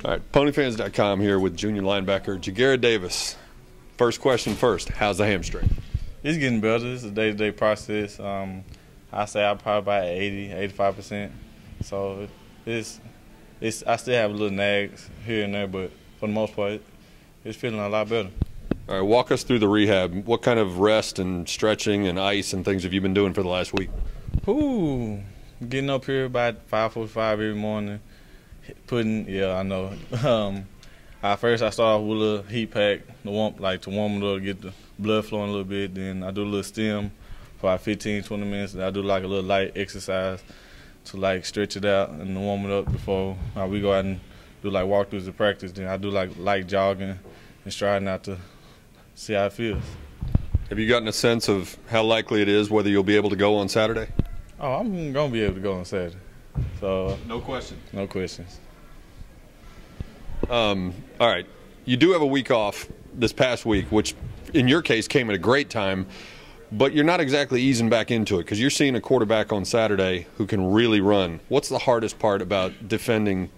All right, ponyfans.com here with junior linebacker Jagera Davis. First question first, how's the hamstring? It's getting better. It's a day-to-day process. I say I'm probably about 80–85%. So I still have little nags here and there, but for the most part, it's feeling a lot better. All right, walk us through the rehab. What kind of rest and stretching and ice and things have you been doing for the last week? Ooh, getting up here about 5:45 every morning. I know. First I start off with a little heat pack to warm it up, to get the blood flowing a little bit. Then I do a little stim for about 15–20 minutes. Then I do like a little light exercise to like stretch it out and warm it up before we go out and do like walkthroughs of practice. Then I do like light jogging and striding out to see how it feels. Have you gotten a sense of how likely it is whether you'll be able to go on Saturday? Oh, I'm gonna be able to go on Saturday. So no question. No questions. All right, you do have a week off this past week, which in your case came at a great time, but you're not exactly easing back into it because you're seeing a quarterback on Saturday who can really run. What's the hardest part about defending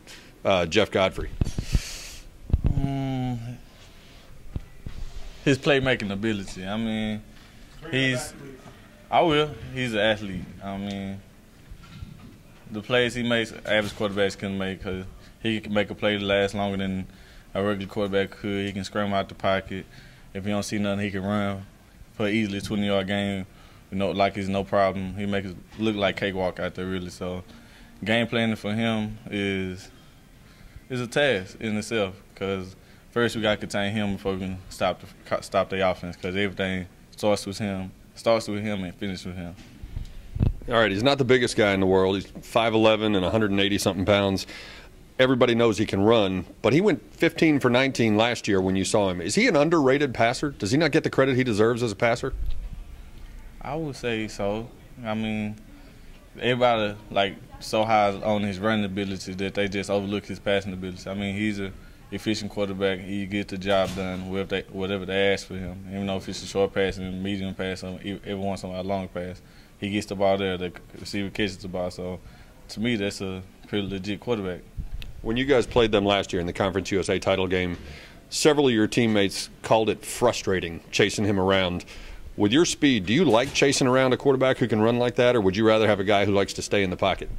Jeff Godfrey? His playmaking ability. I mean, he's an athlete. I mean, the plays he makes, average quarterbacks couldn't make because he can make a play to last longer than a regular quarterback could. He can scramble out the pocket. If he don't see nothing, he can run for easily a 20-yard game. Like it's no problem. He makes it look like cakewalk out there, really. So, game planning for him is a task in itself because first we got to contain him before we can stop the offense because everything starts with him and finishes with him. All right, he's not the biggest guy in the world. He's 5'11" and 180-something pounds. Everybody knows he can run, but he went 15 for 19 last year when you saw him. Is he an underrated passer? Does he not get the credit he deserves as a passer? I would say so. I mean, everybody so high on his running ability that they just overlook his passing ability. I mean, he's an efficient quarterback. He gets the job done whatever they ask for him. Even though if it's a short pass and a medium pass, or every once in a while a long pass, he gets the ball there. The receiver catches the ball. So, to me, that's a pretty legit quarterback. When you guys played them last year in the Conference USA title game, several of your teammates called it frustrating, chasing him around. With your speed, do you like chasing around a quarterback who can run like that, or would you rather have a guy who likes to stay in the pocket?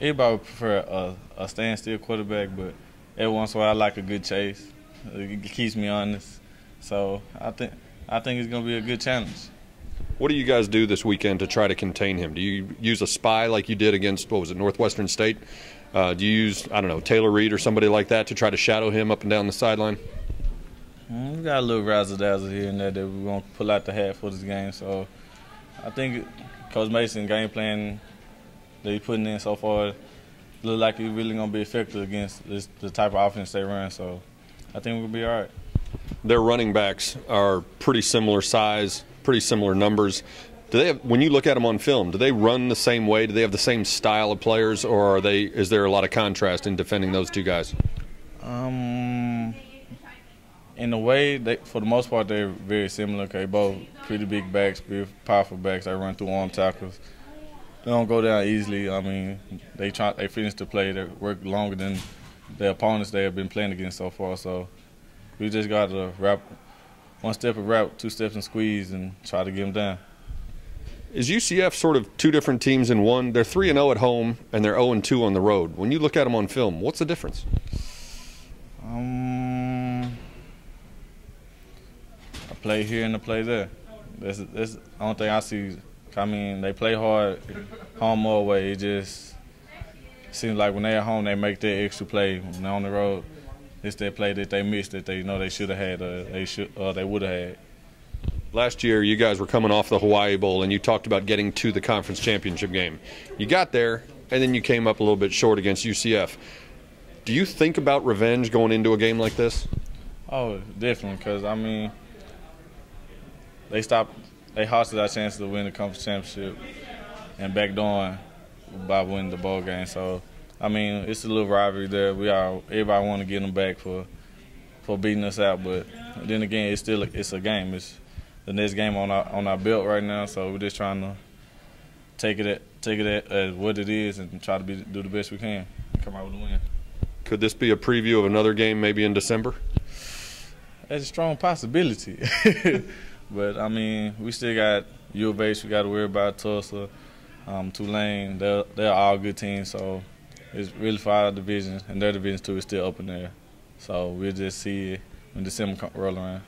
Everybody would prefer a standstill quarterback, but every once in a while I like a good chase. It keeps me honest. So I think it's going to be a good challenge. What do you guys do this weekend to try to contain him? Do you use a spy like you did against, Northwestern State? Do you use, Taylor Reed or somebody like that to try to shadow him up and down the sideline? We got a little razzle-dazzle here and there that we're going to pull out the hat for this game. So I think Coach Mason game plan that he's putting in so far look like he's really going to be effective against the type of offense they run. So I think we'll be all right. Their running backs are pretty similar size, pretty similar numbers. When you look at them on film, do they run the same way? Do they have the same style of players, or is there a lot of contrast in defending those two guys? In a way, for the most part, they're very similar. Okay, both pretty big backs, very powerful backs. They run through arm tackles. They don't go down easily. I mean, they finish the play. They work longer than the opponents they have been playing against so far. So we just got to wrap one step and wrap, 2 steps and squeeze and try to get them down. Is UCF sort of two different teams in one? They're 3-0 at home and they're 0-2 on the road. When you look at them on film, what's the difference? I play here and I play there. That's the only thing I see. I mean, they play hard, home or away. It just seems like when they're at home, they make their extra play. When they're on the road, it's that play that they missed that they know they should have had, or they would have had. Last year, you guys were coming off the Hawaii Bowl, and you talked about getting to the conference championship game. You got there, and then you came up a little bit short against UCF. Do you think about revenge going into a game like this? Oh, definitely, because, I mean, they hosted our chance to win the conference championship and backdooring by winning the bowl game. So, I mean, it's a little rivalry there. Everybody want to get them back for beating us out, but then again, it's a game. It's the next game on our belt right now, so we're just trying to take it as what it is and try to do the best we can and come out with a win. Could this be a preview of another game maybe in December? That's a strong possibility. But, I mean, we still got U of H, we got to worry about Tulsa, Tulane. They're all good teams, so it's really for our division, and their division too is still up in there. So we'll just see when December roll around.